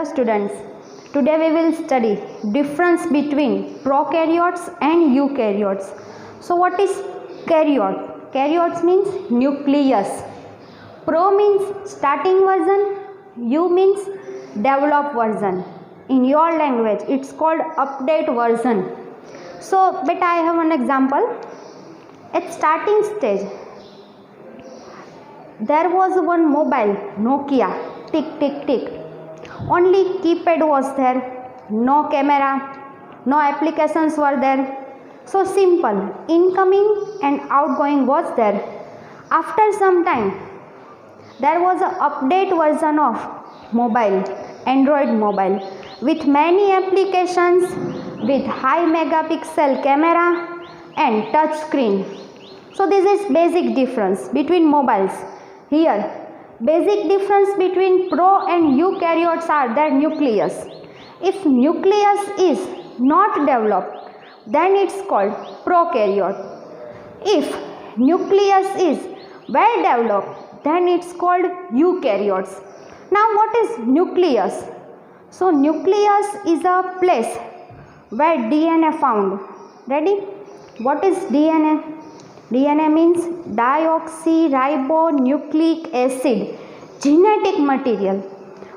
Hello students, today we will study difference between prokaryotes and eukaryotes. So what is karyote? Karyotes means nucleus. Pro means starting version, U means developed version. In your language it's called update version. So but I have an example. At starting stage there was one mobile Nokia, tick tick tick. Only keypad was there, no camera, no applications were there. So simple, incoming and outgoing was there. After some time there was an update version of mobile, Android mobile, with many applications, with high megapixel camera and touch screen. So this is basic difference between mobiles. Here basic difference between pro and eukaryotes are their nucleus. If nucleus is not developed, then it's called prokaryote. If nucleus is well developed, then it's called eukaryotes. Now what is nucleus? So nucleus is a place where DNA found. Ready? What is DNA? DNA means deoxyribonucleic acid, genetic material.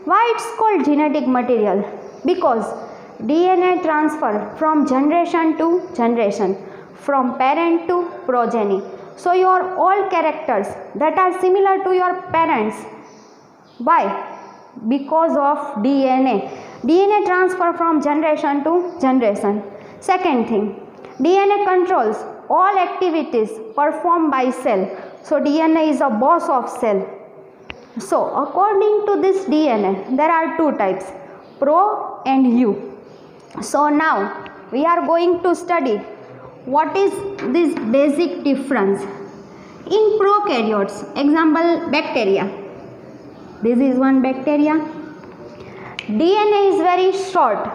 Why it's called genetic material? Because DNA transfer from generation to generation, from parent to progeny. So your all characters that are similar to your parents. Why? Because of DNA. DNA transfer from generation to generation. Second thing, DNA controls all activities performed by cell. So DNA is a boss of cell. So according to this DNA there are two types, pro and eu. So now we are going to study what is this basic difference in prokaryotes. Example, bacteria. This is one bacteria. DNA is very short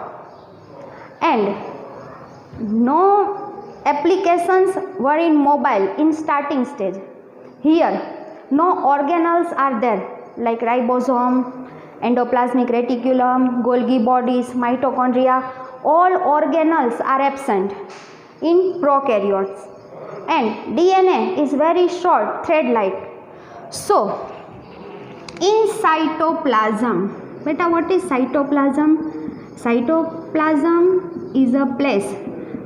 and no applications were in mobile in starting stage. Here no organelles are there like ribosome, endoplasmic reticulum, Golgi bodies, mitochondria. All organelles are absent in prokaryotes and DNA is very short, thread-like. So in cytoplasm, beta, what is cytoplasm? Cytoplasm is a place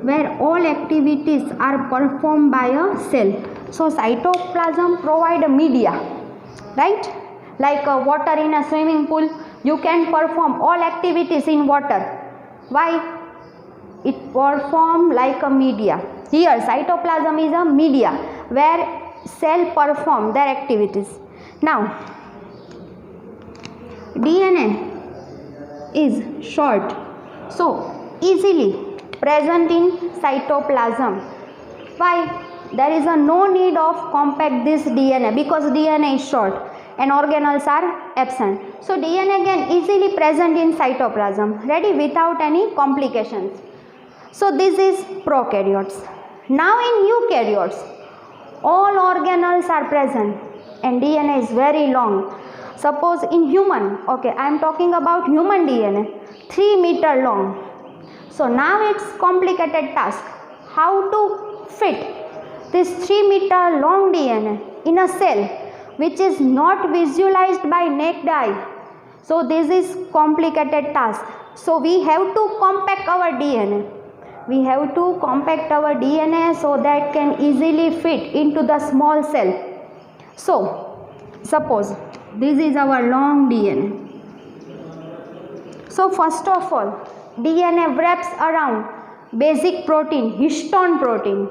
where all activities are performed by a cell. So cytoplasm provide a media, right? Like water in a swimming pool, you can perform all activities in water. Why? It perform like a media. Here cytoplasm is a media where cell perform their activities. Now DNA is short, so easily present in cytoplasm. Why? There is no need of compact this DNA because DNA is short and organelles are absent. So DNA can easily present in cytoplasm, ready, without any complications. So this is prokaryotes. Now in eukaryotes, all organelles are present and DNA is very long. Suppose in human, okay, I am talking about human DNA, 3 meter long. So now it's complicated task, how to fit this 3 meter long DNA in a cell which is not visualized by naked eye. So this is complicated task. So we have to compact our DNA. We have to compact our DNA so that can easily fit into the small cell. So suppose this is our long DNA. So first of all, DNA wraps around basic protein, histone protein.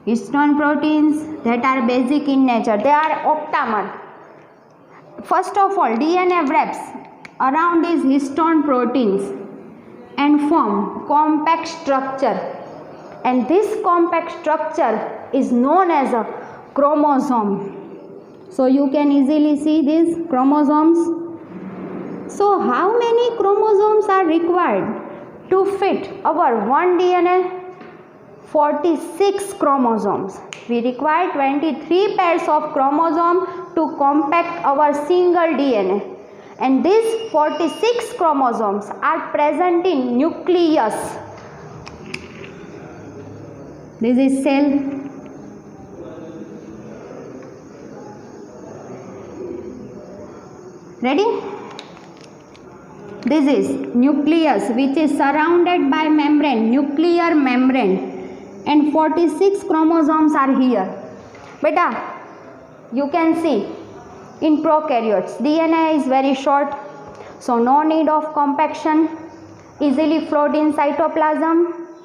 Histone proteins that are basic in nature, they are octamer. First of all, DNA wraps around these histone proteins and form compact structure. And this compact structure is known as a chromosome. So you can easily see these chromosomes. So how many chromosomes are required to fit our one DNA? 46 chromosomes. We require 23 pairs of chromosome to compact our single DNA. and these 46 chromosomes are present in nucleus. This is cell. Ready? This is nucleus, which is surrounded by membrane, nuclear membrane, and 46 chromosomes are here. Beta, you can see in prokaryotes DNA is very short, so no need of compaction, easily flowed in cytoplasm,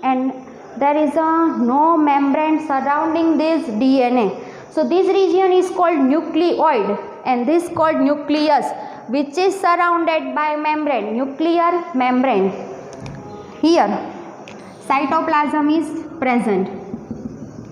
and there is no membrane surrounding this DNA. So this region is called nucleoid and this called nucleus, which is surrounded by membrane, nuclear membrane. Here cytoplasm is present.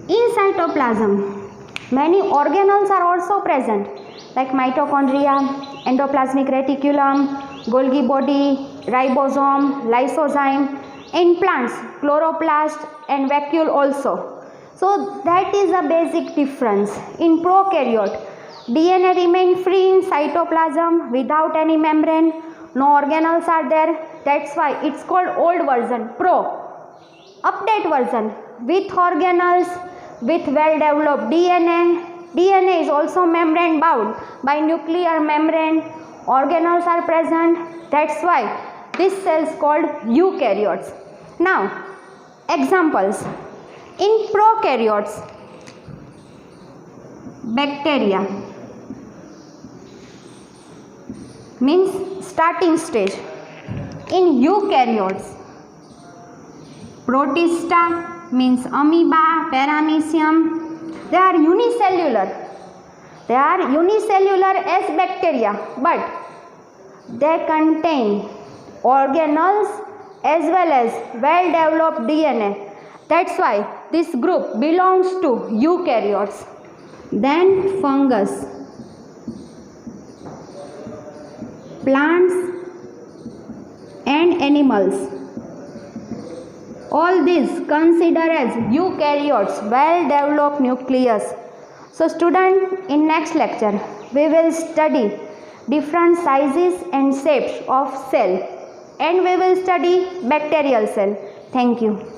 In cytoplasm many organelles are also present, like mitochondria, endoplasmic reticulum, Golgi body, ribosome, lysozyme. In plants, chloroplast and vacuole also. So that is a basic difference. In prokaryote, DNA remain free in cytoplasm without any membrane. No organelles are there. That's why it's called old version, pro. Update version with organelles, with well developed DNA. DNA is also membrane bound by nuclear membrane. Organelles are present. That's why this cell is called eukaryotes. Now examples. In prokaryotes, bacteria means starting stage. In eukaryotes, protista means amoeba, paramecium. They are unicellular. They are unicellular as bacteria, but they contain organelles as well as well developed DNA. That's why this group belongs to eukaryotes. Then fungus, plants and animals. All these considered as eukaryotes, well developed nucleus. So student, in next lecture we will study different sizes and shapes of cell, and we will study bacterial cell. Thank you.